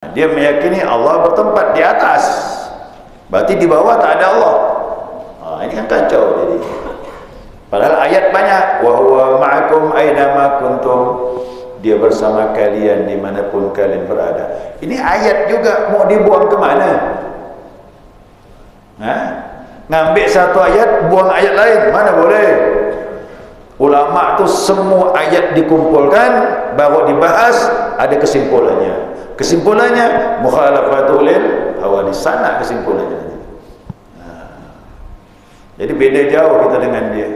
Dia meyakini Allah bertempat di atas, berarti di bawah tak ada Allah. Ini kan kacau jadi. Padahal ayat banyak, wa huwa ma'akum aina kuntum, dia bersama kalian dimanapun kalian berada. Ini ayat juga mau dibuang ke mana? Ngambil satu ayat, buang ayat lain, mana boleh? Ulama tu semua ayat dikumpulkan, baru dibahas, ada kesimpulannya. Kesimpulannya mukhalafatul hawa, di sana kesimpulannya. Jadi beda jauh kita dengan dia.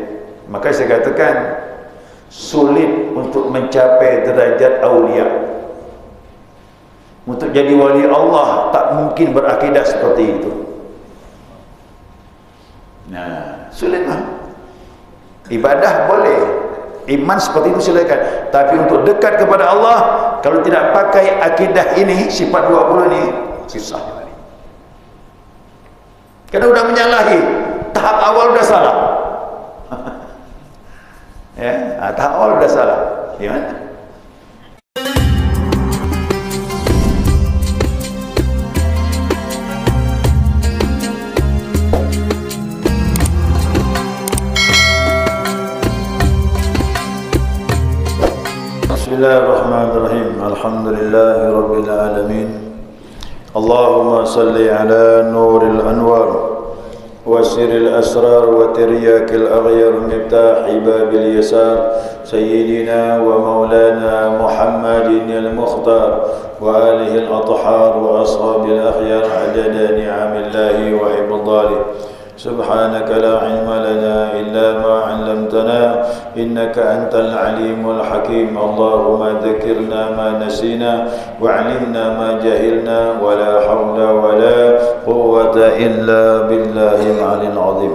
Maka saya katakan sulit untuk mencapai derajat aulia. Untuk jadi wali Allah tak mungkin berakidah seperti itu. Sulitlah. Ibadah boleh, iman seperti itu silakan, tapi untuk dekat kepada Allah kalau tidak pakai akidah ini, sifat 20 ini susah. Karena sudah menyalahi tahap awal sudah salah. Tahap awal sudah salah. Gimana? Bismillahirrahmanirrahim. Alhamdulillahi rabbil alamin. Allahumma salli ala nuril anwar wa sirril asrar wa tiryakil aghyar miftahi babil yasar sayyidina wa maulana Muhammadin al-mukhtar wa alihi al-athhar wa ashabil akhyar adada ni'amillahi wa ibadalih. سبحانك لا علم لنا إلا ما علمتنا إنك أنت العليم الحكيم. اللهم ذكرنا ما نسينا وعلمنا ما جهلنا ولا حول ولا قوة إلا بالله العلي العظيم.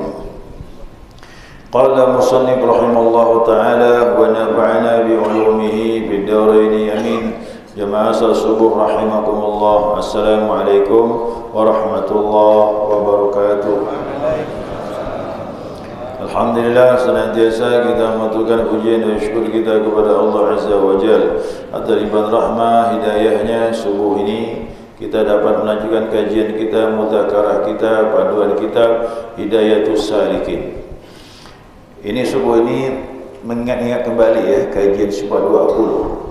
قال المصنف رحمه الله تعالى ونفعنا بعلومه في الدارين آمين. جماعة الصبح رحمكم الله. السلام عليكم ورحمة الله وبركاته. Alhamdulillah, senantiasa kita mengaturkan pujian dan syukur kita kepada Allah Azza wa Jalla atas limpahan rahmah hidayahnya. Subuh ini kita dapat melanjutkan kajian kita, mudzakarah kita, panduan kita Hidayatus Salikin. Ini subuh ini mengingat-ingat kembali kajian sifat 20.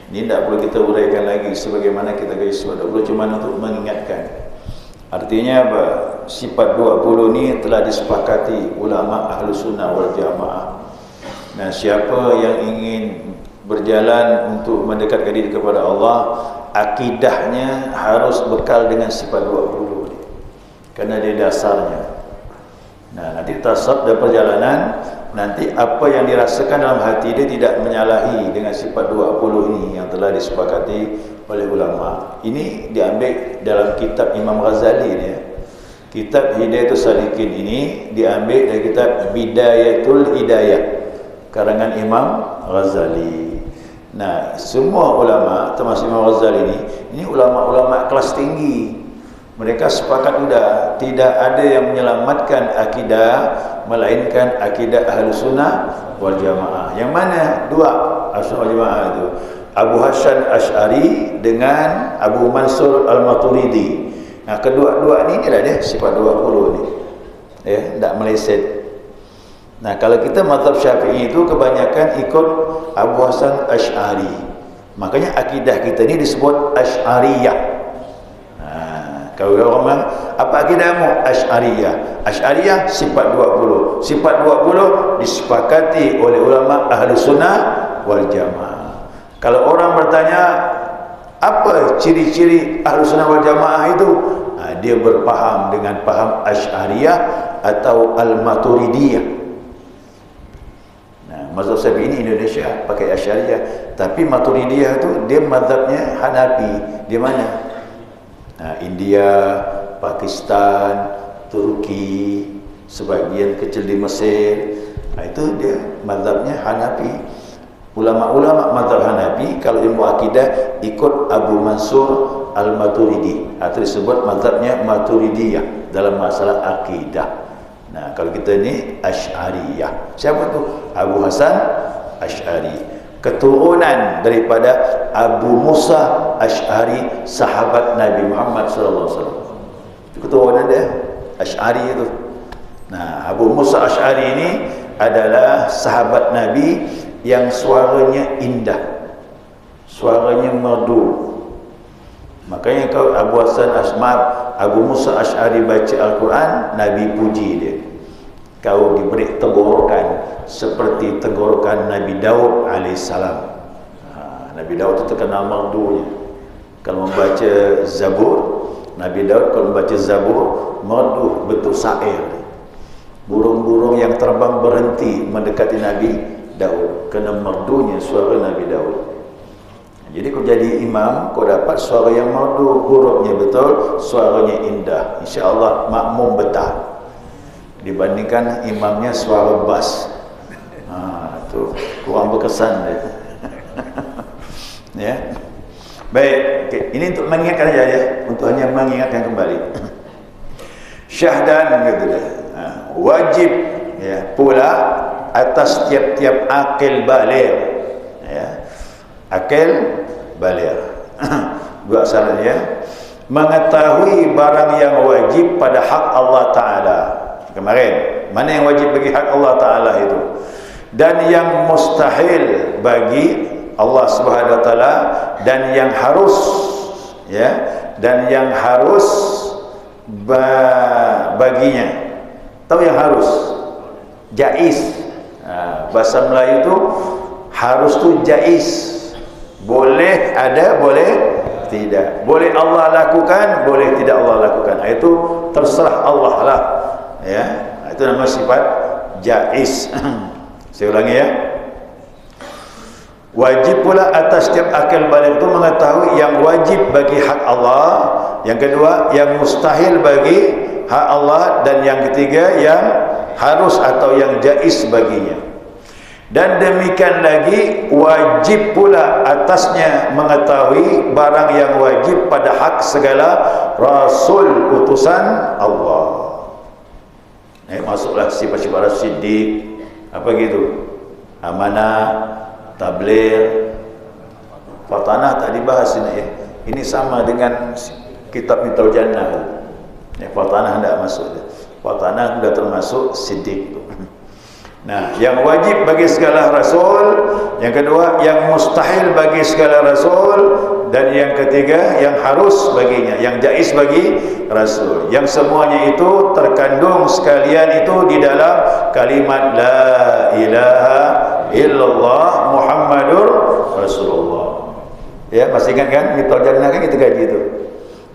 Ini tidak perlu kita uraikan lagi sebagaimana kita kaji sifat 20, cuma untuk mengingatkan. Artinya apa? Sifat 20 ini telah disepakati ulama ahlu sunnah wal jamaah. Nah, siapa yang ingin berjalan untuk mendekatkan diri kepada Allah, akidahnya harus bekal dengan sifat 20 ini, karena dia dasarnya. Nah, nanti tasawuf dan perjalanan, nanti apa yang dirasakan dalam hati dia tidak menyalahi dengan sifat 20 ini yang telah disepakati oleh ulama. Ini diambil dalam kitab Imam Ghazali ini. Kitab Hidayatus Salikin ini diambil dari kitab Bidayatul Hidayah karangan Imam Ghazali. Nah, semua ulama termasuk Imam Ghazali ini ulama-ulama kelas tinggi. Mereka sepakat sudah tidak ada yang menyelamatkan akidah melainkan akidah Ahlus Sunnah wal Jamaah. Yang mana? Dua Ahlus Sunnah wal Jamaah itu, Abu Hasan Asy'ari dengan Abu Mansur Al-Maturidi. Nah, kedua-dua ini adalah dia sifat 20 ni. Tak meleset. Nah, kalau kita mazhab Syafi'i itu kebanyakan ikut Abu Hasan Asy'ari. Makanya akidah kita ni disebut Asy'ariyah. Kalau orang apa akidahmu? Asy'ariyah. Asy'ariyah sifat 20. Sifat 20 disepakati oleh ulama Ahlus Sunnah wal Jamaah. Kalau orang bertanya apa ciri-ciri Ahlus Sunnah wal Jamaah itu? Dia berpaham dengan paham Asy'ariyah atau Al-Maturidiyah. Nah, mazhab Syafi'i ini Indonesia pakai Asy'ariyah, tapi Maturidiyah itu dia mazhabnya Hanafi. Di mana? Nah, India, Pakistan, Turki, sebagian kecil di Mesir. Nah, itu dia mazhabnya Hanafi. Ulama-ulama mazhab Hanafi kalau ilmu akidah ikut Abu Mansur Al-Maturidi, atau disebut mazhabnya Maturidiyah dalam masalah akidah. Nah, kalau kita ini Asy'ariyah. Siapa tu? Abu Hasan Asy'ari. Keturunan daripada Abu Musa Asy'ari, sahabat Nabi Muhammad sallallahu alaihi wasallam. Ketua dia Asy'ari itu. Nah, Abu Musa Asy'ari ini adalah sahabat Nabi yang suaranya indah, suaranya merdu. Makanya kalau Abu Hasan Abu Musa Asy'ari baca Al-Quran, Nabi puji dia. Kau diberi tenggorokan seperti tenggorokan Nabi Daud alaihissalam. Nabi Daud itu terkenal merdunya. Kalau membaca Zabur, Nabi Daud kalau membaca Zabur, merdu betul syair. Burung-burung yang terbang berhenti mendekati Nabi Daud kerana merdunya suara Nabi Daud. Jadi kau jadi imam, kau dapat suara yang merdu, hurufnya betul, suaranya indah, insya-Allah makmum betah. Dibandingkan imamnya suara bas, tu kurang berkesan dia. Ya, baik. Okay. Ini untuk mengingatkan saja ya, untuk hanya mengingatkan kembali. Syahdan gitu dah. Wajib ya pula atas tiap-tiap akil baligh, ya. Akil baligh. Dua asalnya mengetahui barang yang wajib pada hak Allah Ta'ala. Kemarin, mana yang wajib bagi hak Allah Ta'ala itu, dan yang mustahil bagi Allah Subhanahu Wa Ta'ala, dan yang harus, ya, dan yang harus baginya. Tahu yang harus? Jaiz. Bahasa Melayu tu harus tu jaiz. Boleh ada, boleh tidak. Boleh Allah lakukan, boleh tidak Allah lakukan. Itu terserah Allah lah. Ya, itu nama sifat jaiz. Saya ulangi ya. Wajib pula atas setiap akal baligh itu mengetahui yang wajib bagi hak Allah, yang kedua yang mustahil bagi hak Allah, dan yang ketiga yang harus atau yang jaiz baginya. Dan demikian lagi wajib pula atasnya mengetahui barang yang wajib pada hak segala rasul utusan Allah. Masuklah sifat-sifat Siddiq, apa gitu, amanah, tabligh, fatanah tak dibahas ini ya. Ini sama dengan kitab Miftaul Jannah. Fatanah tidak masuk. Fatanah sudah termasuk Siddiq. Nah, yang wajib bagi segala rasul, yang kedua yang mustahil bagi segala rasul, dan yang ketiga yang harus baginya, yang jaiz bagi rasul. Yang semuanya itu terkandung sekalian itu di dalam kalimat la ilaha illallah Muhammadur Rasulullah. Ya, masih ingat kan Miftaul Jannah kan kita kaji itu.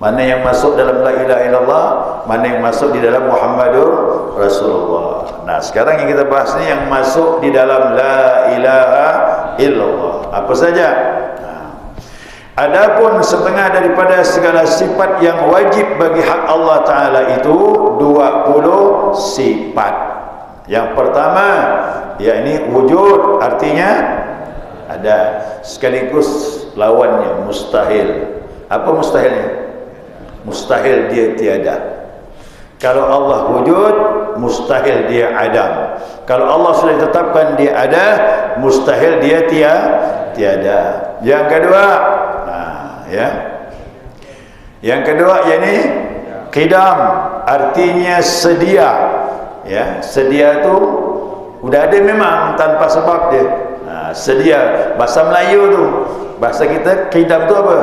Mana yang masuk dalam la ilaha illallah, mana yang masuk di dalam Muhammadur Rasulullah. Nah, sekarang yang kita bahas ni yang masuk di dalam la ilaha illallah. Apa saja? Adapun setengah daripada segala sifat yang wajib bagi hak Allah Ta'ala itu 20 sifat. Yang pertama, yakni wujud, artinya ada, sekaligus lawannya mustahil. Apa mustahilnya? Mustahil dia tiada. Kalau Allah wujud, mustahil dia adam. Kalau Allah sudah ditetapkan dia ada, mustahil dia tiada. Yang kedua, ya. Yang kedua yakni qidam, artinya sedia. Ya, sedia tu udah ada memang tanpa sebab dia. Sedia, bahasa Melayu tu. Bahasa kita qidam tu apa?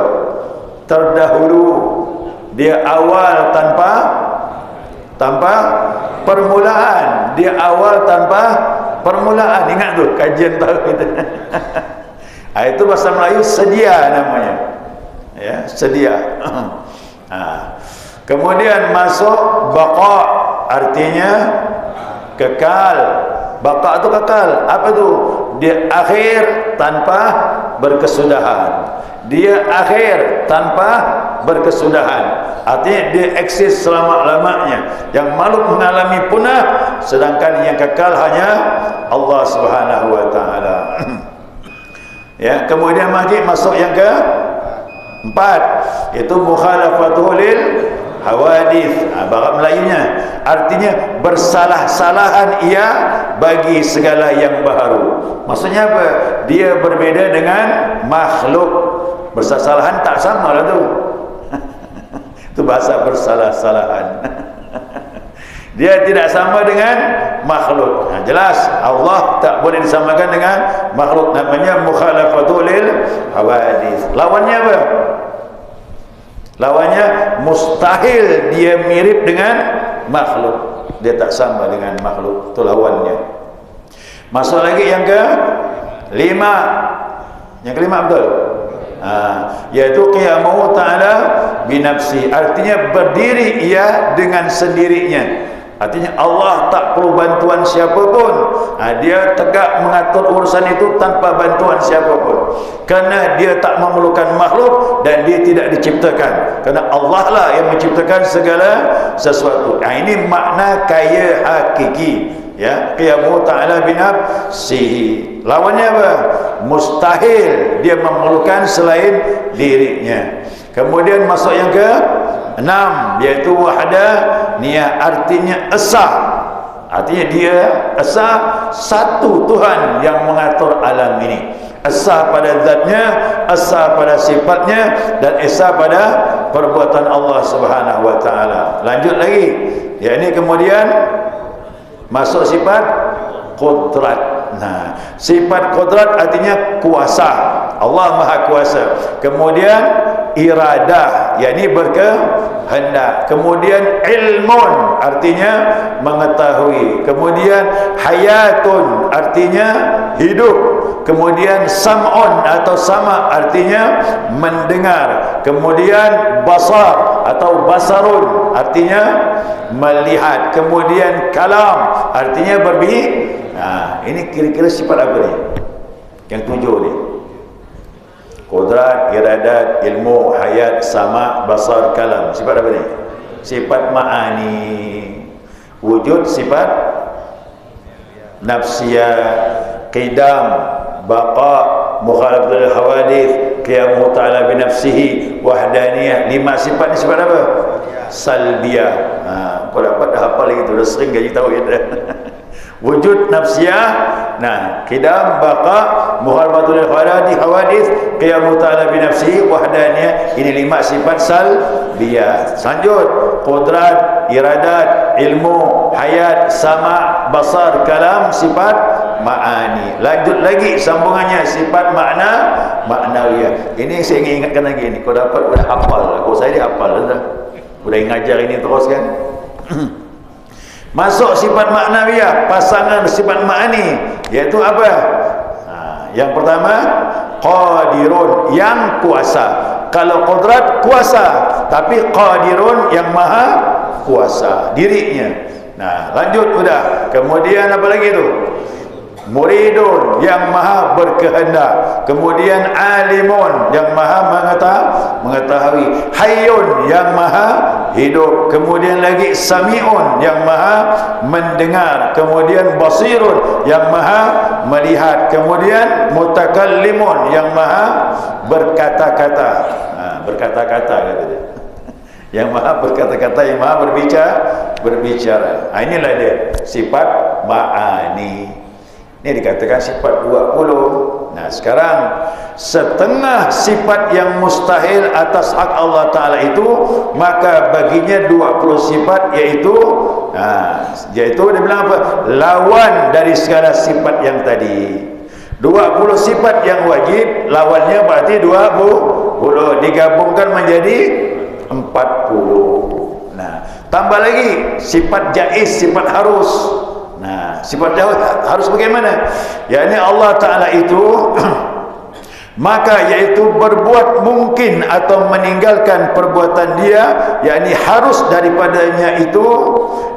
Terdahulu. Dia awal tanpa permulaan. Dia awal tanpa permulaan. Ingat tu kajian tahu kita. Itu bahasa Melayu sedia namanya. Ya, sedia. Kemudian masuk baqa, artinya kekal. Baqa itu kekal. Apa tu? Dia akhir tanpa berkesudahan. Dia akhir tanpa berkesudahan. Artinya dia eksis selama-lamanya. Yang makhluk mengalami punah, sedangkan yang kekal hanya Allah Subhanahu Wa Taala. Ya, kemudian masuk yang ke 4, itu mukhalafatul lil hawadith. Barat Melayunya artinya bersalah-salahan ia bagi segala yang baharu. Maksudnya apa? Dia berbeza dengan makhluk. Bersalah-salahan tak sama lah tu. Itu bahasa bersalah-salahan. Dia tidak sama dengan makhluk. Jelas Allah tak boleh disamakan dengan makhluk. Namanya mukhalafatul hawadits. Lawannya apa? Lawannya mustahil dia mirip dengan makhluk. Dia tak sama dengan makhluk. Itu lawannya. Masuk lagi yang ke 5. Yang kelima betul? Yaitu qiyamuhu ta'ala binafsi. Artinya berdiri ia dengan sendirinya. Artinya Allah tak perlu bantuan siapapun. Dia tegak mengatur urusan itu tanpa bantuan siapapun. Kerana dia tak memerlukan makhluk dan dia tidak diciptakan. Kerana Allah lah yang menciptakan segala sesuatu. Ini makna kaya hakiki. Ya, qiyamuhu ta'ala binafsihi. Lawannya apa? Mustahil dia memerlukan selain dirinya. Kemudian masuk yang ke 6, yaitu wahdaniyah. Artinya esa. Artinya dia esa, satu Tuhan yang mengatur alam ini. Esa pada zatnya, esa pada sifatnya, dan esa pada perbuatan Allah Subhanahu wa taala. Lanjut lagi. Ya, ini kemudian masuk sifat qudrat. Nah, sifat qudrat artinya kuasa. Allah Maha Kuasa. Kemudian iradah, yakni berkehendak. Kemudian ilmun, artinya mengetahui. Kemudian hayatun, artinya hidup. Kemudian sam'un atau sama, artinya mendengar. Kemudian basar atau basarun, artinya melihat. Kemudian kalam, artinya berbicara. Ini kira-kira sifat apa ni? Yang 7 ni. Qudrat, iradat, ilmu, hayat, sama, basar, kalam. Sifat apa ni? Sifat ma'ani. Wujud sifat nafsiyah, qidam, baqa, mukhalafatul hawadits, qiyamuhu ta'ala binafsihi, wahdaniyah. 5 sifat ni sifat apa? Salbiyah. Kau dapat dah hafal lagi tu, dah sering gaji tahu ya. Wujud nafsiyah, nah, qidam, baqa, mukhalafatul hawadits, qiyamuhu ta'ala binafsihi, wahdaniyah. Ini 5 sifat salbiyah. Lanjut, qudrat, iradat, ilmu, hayat, sama, basar, kalam, sifat ma'ani. Lanjut lagi sambungannya, sifat maknawiyah. Ini saya ingin ingatkan lagi ni. Kau dapat dah hafal. Kau saya dia hafal dah. Udah ngajar ini terus kan. Masuk sifat maknawiyah, pasangan sifat ma'ani, yaitu apa? Yang pertama, qadirun, yang kuasa. Kalau qudrat kuasa, tapi qadirun yang maha kuasa dirinya. Nah, lanjut sudah. Kemudian apa lagi tu? Muridun, yang maha berkehendak. Kemudian alimun, yang maha mengetahui. Hayyun, yang maha hidup. Kemudian lagi sami'un, yang maha mendengar. Kemudian basirun, yang maha melihat. Kemudian mutakallimun, yang maha berkata-kata. Berkata-kata kata dia. Yang maha berkata-kata, yang maha berbicara. Inilah dia sifat ma'ani. Ini dikatakan sifat 20. Nah, sekarang setengah sifat yang mustahil atas hak Allah Ta'ala itu, maka baginya 20 sifat, yaitu dia bilang apa? Lawan dari segala sifat yang tadi. 20 sifat yang wajib, lawannya berarti 20. Digabungkan menjadi 40. Nah, tambah lagi sifat jaiz, sifat harus. Nah, sifat jauh harus bagaimana? Yakni Allah Ta'ala itu maka yaitu berbuat mungkin atau meninggalkan perbuatan dia, yakni harus daripadanya itu,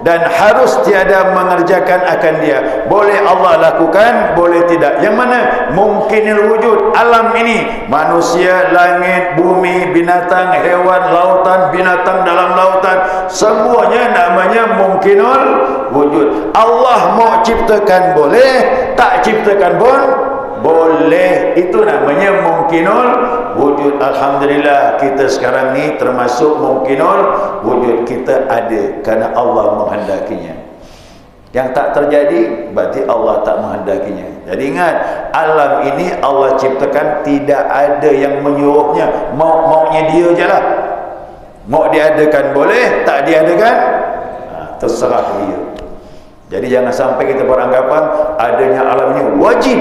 dan harus tiada mengerjakan akan dia. Boleh Allah lakukan, boleh tidak. Yang mana? Mungkinul wujud, alam ini, manusia, langit, bumi, binatang, hewan, lautan, binatang dalam lautan, semuanya namanya mungkinul wujud. Allah mau ciptakan boleh, tak ciptakan pun boleh. Itu namanya mungkinul wujud. Alhamdulillah, kita sekarang ni termasuk mungkinul wujud. Kita ada kerana Allah menghendakinya. Yang tak terjadi berarti Allah tak menghendakinya. Jadi ingat, alam ini Allah ciptakan, tidak ada yang menyuruhnya, maunya dia je lah. Mau diadakan boleh, tak diadakan terserah dia. Jadi jangan sampai kita beranggapan adanya alam ini wajib.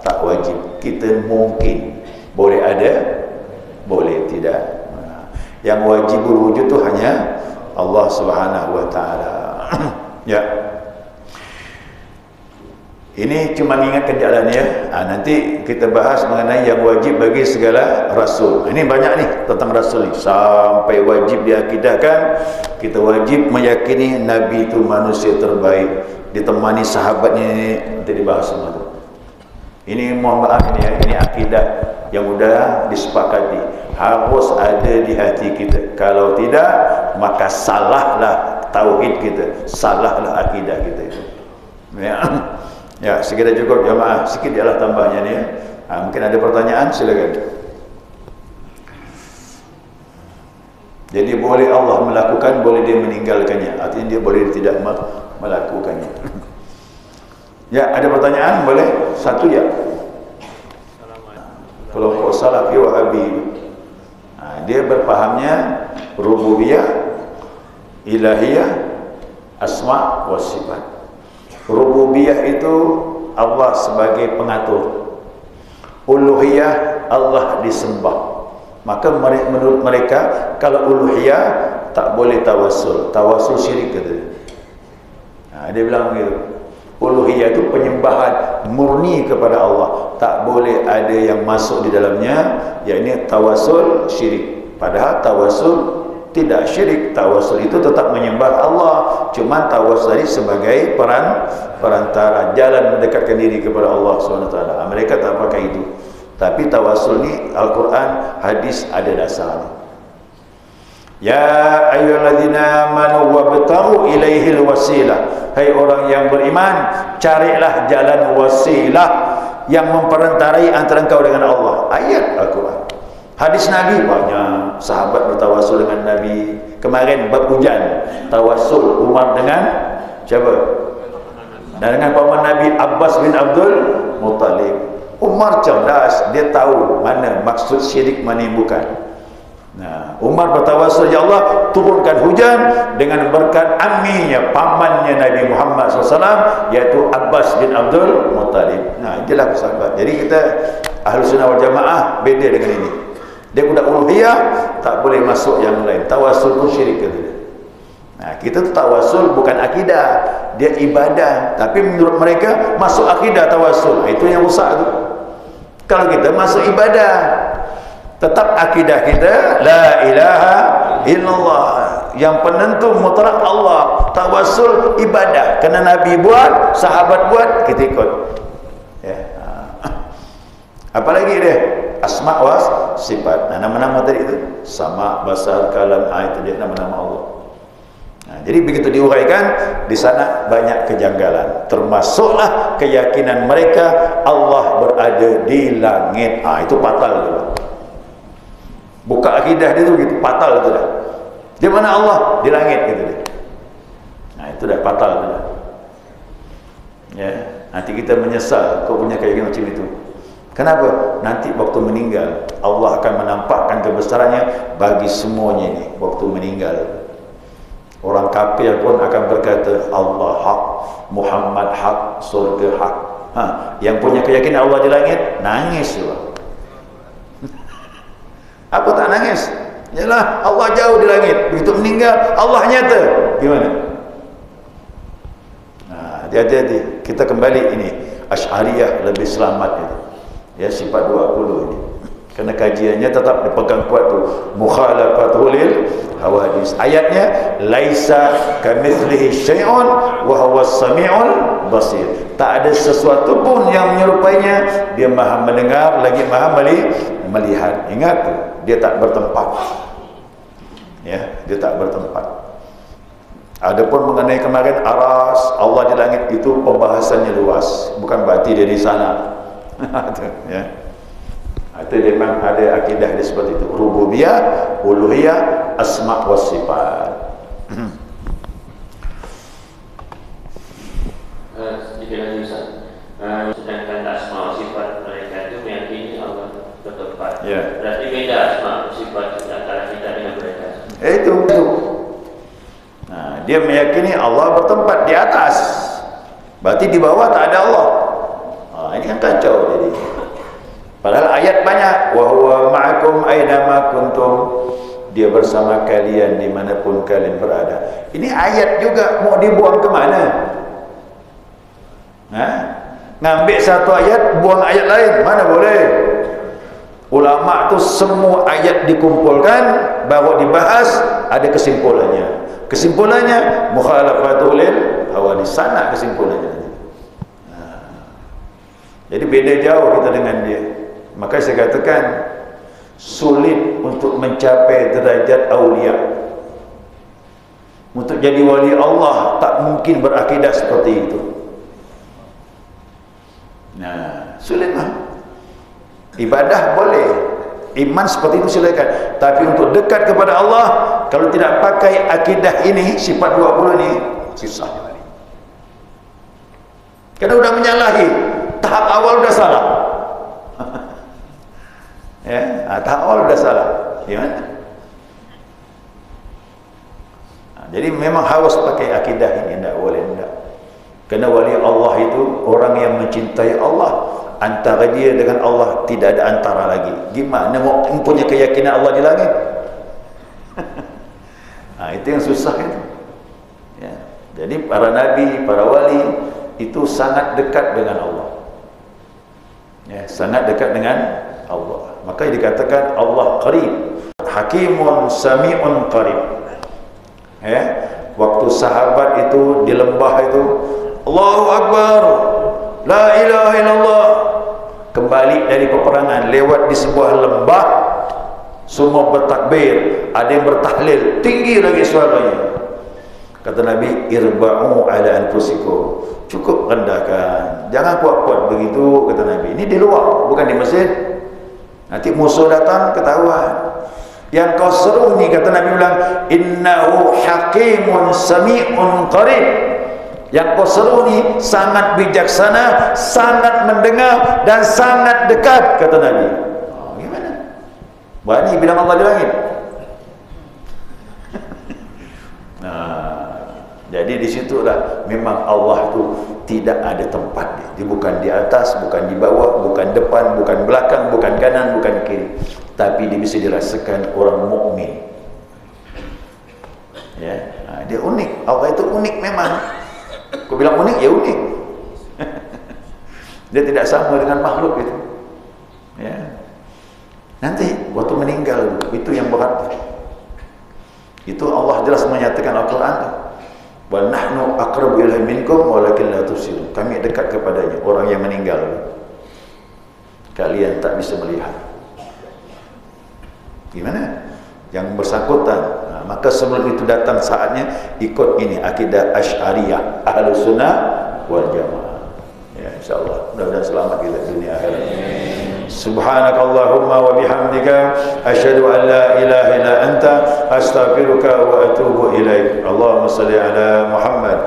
Tak wajib. Kita mungkin boleh ada, boleh tidak. Yang wajib berwujud tu hanya Allah Subhanahu wa taala. Ya. Ini cuma mengingatkan jalan ya. Nanti kita bahas mengenai yang wajib bagi segala rasul. Ini banyak nih tentang rasul ni. Sampai wajib diakidahkan, kita wajib meyakini Nabi itu manusia terbaik, ditemani sahabatnya. Nanti dibahas semua tu. Ini mohon maaf ini ya, ini akidah yang sudah disepakati, harus ada di hati kita. Kalau tidak, maka salahlah tauhid kita, salahlah akidah kita itu. Ya, sekira cukup jemaah, sikit ialah tambahnya ni ya. Mungkin ada pertanyaan, silakan. Jadi boleh Allah melakukan, boleh dia meninggalkannya. Artinya dia boleh tidak melakukannya. Ya, ada pertanyaan? Boleh? Satu ya. Kelompok Salafi Wahabi, dia berpahamnya rububiyah, ilahiyah, asma wa sifat. Rububiyah itu Allah sebagai pengatur, uluhiyah Allah disembah. Maka menurut mereka, kalau uluhiyah tak boleh tawassul, tawassul syirik kata dia. Dia bilang begitu. Uluhiyah itu penyembahan murni kepada Allah, tak boleh ada yang masuk di dalamnya, yakni tawassul syirik. Padahal tawassul tidak syirik, tawassul itu tetap menyembah Allah, cuma tawassul sebagai perantara, jalan mendekatkan diri kepada Allah SWT. Mereka tak pakai itu. Tapi tawassul ni Al-Quran, hadis ada dasarnya. Ya ayyuhalladzina amanu wabtaghu ilaihil wasilah. Hai orang yang beriman, carilah jalan wasilah yang memperantarai antara engkau dengan Allah. Ayat Al-Quran. Hadis Nabi banyak, sahabat bertawassul dengan Nabi. Kemarin bab hujan, tawassul Umar dengan siapa? Dan dengan paman Nabi Abbas bin Abdul Muttalib. Umar cerdas, dia tahu mana maksud syirik, mana yang bukan. Umar bertawassul, ya Allah turunkan hujan dengan berkat amminya, pamannya Nabi Muhammad SAW, iaitu Abbas bin Abdul Muttalib. Itulah sahabat. Jadi kita Ahlus Sunnah wal Jamaah beda dengan ini. Dia kuda uluhiyah, tak boleh masuk yang lain. Tawassul pun syirik kata dia. Kita tu tawassul bukan akidah, dia ibadah. Tapi menurut mereka masuk akidah tawassul. Itu yang rusak tu. Kalau kita masuk ibadah, tetap akidah kita la ilaha illallah, yang penentu mutlak Allah. Tawassul ibadah, kerana Nabi buat, sahabat buat, kita ikut ya. Apalagi dia asma wa sifat. Nama-nama tadi itu sama, basar, kalam, itu dia nama-nama Allah. Jadi begitu diuraikan, di sana banyak kejanggalan. Termasuklah keyakinan mereka Allah berada di langit. Itu fatal tu. Buka akidah dia tu begitu, fatal tu dah. Di mana Allah? Di langit gitu dia. Itu dah fatal tu dah. Ya, nanti kita menyesal kau punya keyakinan macam itu. Kenapa? Nanti waktu meninggal Allah akan menampakkan kebesarannya bagi semuanya ini. Waktu meninggal, orang kafir pun akan berkata Allah hak, Muhammad hak, surga hak. Yang punya keyakinan Allah di langit nangis juga. Apa tak nangis? Yalah, Allah jauh di langit. Begitu meninggal Allah nyata. Gimana? Hati-hati. Kita kembali ini Asy'ariyah lebih selamat itu. Ya, sifat 20 ini. Kerana kajiannya tetap dipegang kuat tu. Mukhalafatul lil hawadis. Ayatnya laisa kamitslihi syai'un wa huwas samiul basir. Tak ada sesuatu pun yang menyerupainya. Dia Maha mendengar lagi Maha melihat. Ingat tu, dia tak bertempat. Ya, dia tak bertempat. Adapun mengenai kemarin aras Allah di langit, itu pembahasannya luas. Bukan berarti dia di sana. Ya. Itu dia memang ada akidah dia seperti itu. Rububiyah, uluhiyah, asma wa sifat. Dia meyakini Allah bertempat di atas, berarti di bawah tak ada Allah. Ini kan kacau jadi. Padahal ayat banyak, wa huwa ma'akum aina ma kuntum, dia bersama kalian dimanapun kalian berada. Ini ayat juga mau dibuang ke mana? Ngambil satu ayat, buang ayat lain, mana boleh? Ulama tu semua ayat dikumpulkan, baru dibahas, ada kesimpulannya. Kesimpulannya mukhalafatul lil hawa, di sana kesimpulannya. Jadi beda jauh kita dengan dia. Maka saya katakan sulit untuk mencapai derajat aulia. Untuk jadi wali Allah tak mungkin berakidah seperti itu. Sulitlah. Ibadah boleh, iman seperti itu silakan. Tapi untuk dekat kepada Allah, kalau tidak pakai akidah ini, sifat 20 ini, susah. Karena sudah menyalahi, tahap awal sudah salah. Tahap awal sudah salah. Gimana? Jadi memang harus pakai akidah ini, tidak boleh tidak. Karena wali Allah itu orang yang mencintai Allah. Antara dia dengan Allah tidak ada antara lagi. Gimana mau punya keyakinan Allah di langit? Itu yang susah itu. Ya. Jadi para nabi, para wali itu sangat dekat dengan Allah. Ya, sangat dekat dengan Allah. Maka dikatakan Allah qarib, hakimun sami'un qarib. Ya, waktu sahabat itu di lembah itu, Allahu Akbar, la ilaha illallah, kembali dari peperangan, lewat di sebuah lembah, semua bertakbir, ada yang bertahlil, tinggi lagi suaranya. Kata Nabi, irba'u ala anfusikum, cukup rendahkan, jangan kuat-kuat begitu, kata Nabi. Ini di luar, bukan di masjid. Nanti musuh datang ketahuan. Yang kau seru ni, kata Nabi bilang, innahu hakimun sami'un qarib. Yang kau seru ni sangat bijaksana, sangat mendengar dan sangat dekat, kata Nabi. Gimana? Berani bilang Allah di langit. Jadi disitulah memang Allah tu tidak ada tempat dia. Dia bukan di atas, bukan di bawah, bukan depan, bukan belakang, bukan kanan, bukan kiri. Tapi dia bisa dirasakan orang mukmin. Ya, dia unik. Allah itu unik memang. Kau bilang unik, ya unik. Dia tidak sama dengan makhluk itu. Ya. Nanti waktu meninggal itu yang berat. Itu Allah jelas menyatakan Al-Quran. Wa nahnu aqrabu ilaihi minkum walakin la tubsirun. Kami dekat kepadanya, orang yang meninggal. Kalian tak bisa melihat. Gimana? Yang bersangkutan. Maka sebelum itu datang saatnya ikut ini akidah Asy'ariyah, Ahlus Sunnah wal Jamaah. Ya, insyaallah mudah-mudahan selamat kita dunia akhirat. Subhanakallahumma wa bihamdika asyhadu an la ilaha illa anta astaghfiruka wa atubu ilaik. Allahumma shalli ala Muhammad